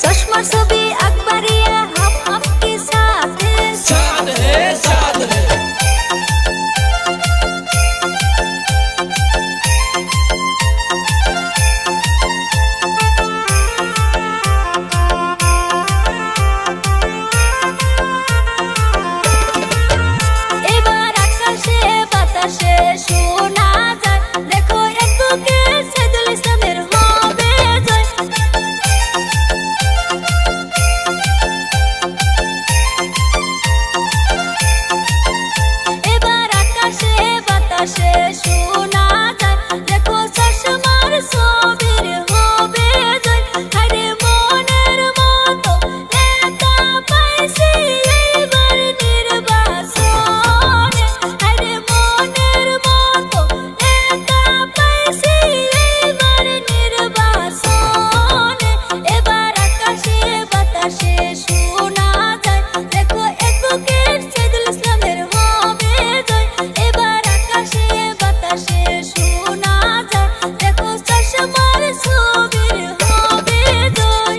चश्मा छवि अकबरिया हम आपके साथ हैं। साथ है साथ है। এবার আকাশে বাতাসে শোনা যায়, দেখো এক বুকে সাইদুল ইসলামের হবে জয়। এবার আকাশে বাতাসে শোনা যায়, দেখো চশমার ছবির হবে জয়। হায়রে মনের মতো নেতা পাইছি এইবার নির্বাচনে, হায়রে মনের মতো নেতা পাইছি এইবার নির্বাচনে। এবার আকাশে বাতাসে শোনা যায়, দেখো এক বুকের সাইদুল ইসলামের হবে জয়। এবার আকাশে বাতাসে শোনা যায়, দেখো চশমার ছবির হবে জয়।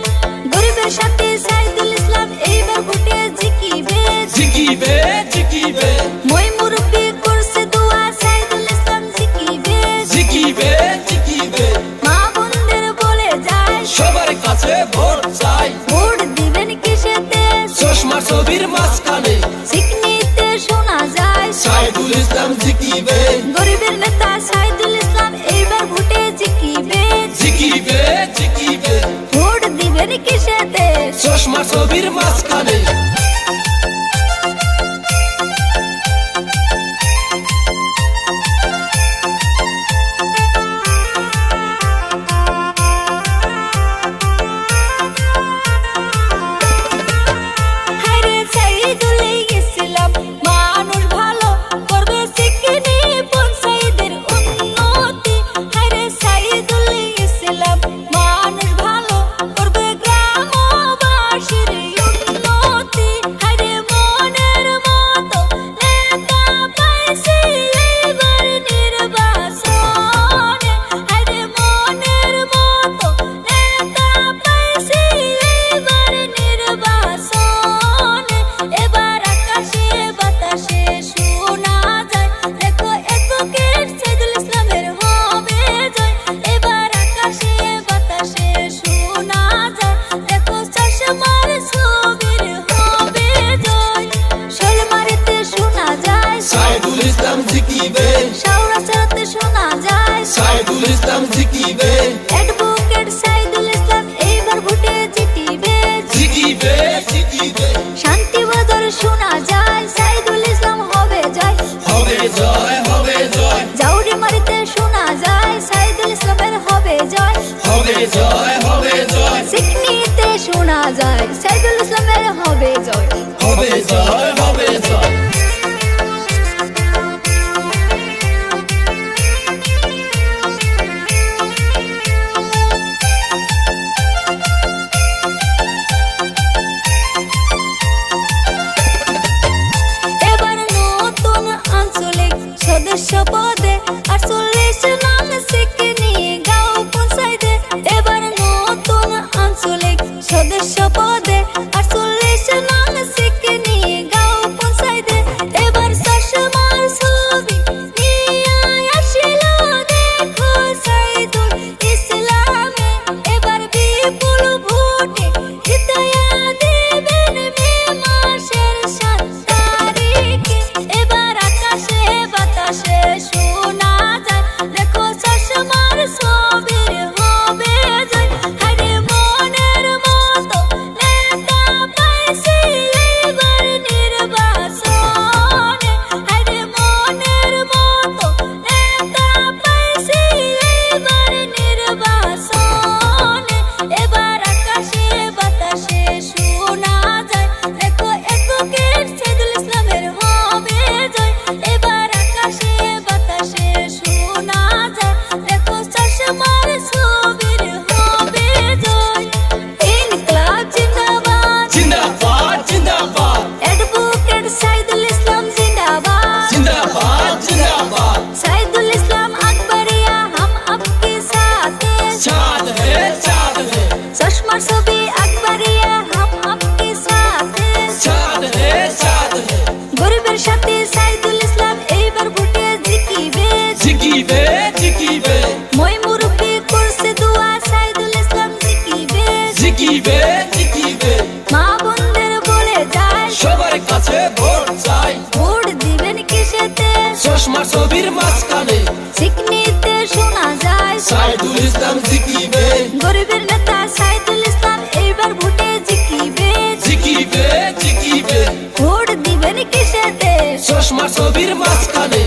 গরিবের সাথে সাইদুল ইসলাম এইবার ভোটে জিকিবে জিকিবে জিকিবে মই মুরব্বি করছে দোয়া, সাইদুল ইসলাম জিকিবে জিকিবে জিকিবে। মা বোনদের বলে যায় সবার কাছে ভোট চাই, ভোট দিবেন কিসেতে চশমা ছবির মাঝখানে সিকনিতে শোনা যায় সাইদুল ইসলাম জিকিবে গরিবের নেতা সাইদুল ইসলাম এইবার ভোটে জিকিবে জিকিবে জিকিবে। ভোট দিবেন কিসেতে চশমা ছবির মাঝখানে হায়রে সাইদুল ইসলাম মানুষ ভালো করবে সিকনি পঞ্চায়েতের উন্নতি। হায়রে সাইদুল ইসলাম মানুষ ভালো করবে গ্রামবাসীর উন্নতি। হায়রে মনের মতো নেতা পাইছি এইবার নির্বাচনে, হায়রে মনের মতো নেতা পাইছি এইবার নির্বাচনে। এবার আকাশে বাতাসে শোনা যায়, দেখো এক বুকের সাইদুল ইসলামের হবে জয়। এবার আকাশে বাতাসে শোনা যায়, দেখো চশমার ছবির হবে জয়। শোলমারিতে শোনা যায় সাইদুল ইসলাম জিকিবে শাওরাচারাতে শোনা যায় সাইদুল ইসলাম জিকিবে অ্যাডভোকেট সাইদুল ইসলাম এইবার ভোটে জিতিবে জিকিবে জিকিবে। শান্তিবাজার শোনা যায় সাইদুল ইসলাম হবে জয়। হবে জয় হবে জয় জাউরিমারিতে শোনা যায় সাইদুল ইসলামের হবে জয়। হবে জয় হবে জয় সিকনিতে শোনা যায় সাইদুল ইসলামের হবে জয়। হবে জয় হবে জয়। এবার নতুন আঞ্চলিক সদস্য পদে 48 নং সিকনি গাঁও পঞ্চায়েতে। এবার নতুন আঞ্চলিক সদস্য পদে 48 নং সিকনি গাঁও পঞ্চায়েতে। এবার চশমার ছবি নিয়ে আসিল দেখো সাইদুল ইসলামে। এবার বিপুল ভোটে জিতাইয়া দিবেন মে মাসের 7 তারিখে। এবার আকাশে বাতাসে শোনা যায়, দেখো চশমার ছবির হবে জয়। হায়রে মনের মতো নেতা পাইছি এইবার নির্বাচনে, হায়রে মনের মতো নেতা পাইছি এইবার নির্বাচনে। এবার আকাশে বাতাসে শোনা যায়, দেখো এক বুকের সাইদুল ইসলামের হবে জয়। এবার আকাশে বাতাসে শোনা যায়, দেখো চশমার ছবির হবে জয়। ইনকলাব জিন্দাবাদ জিন্দাবাদ জিন্দাবাদ অ্যাডভোকেট সাইদুল ইসলাম জিন্দাবাদ জিন্দাবাদ জিন্দাবাদ। সাইদুল ইসলাম अकबरिया हम आपके साथ हैं। साथ है साथ है। चश्मा छवि अकबरिया সাইদুল ইসলাম জিকিবে গরিবের নেতা সাইদুল ইসলাম এইবার ভোটে জিকিবে জিকিবে জিকিবে ভোট দিবেন কিসেতে চশমা ছবির মাঝখানে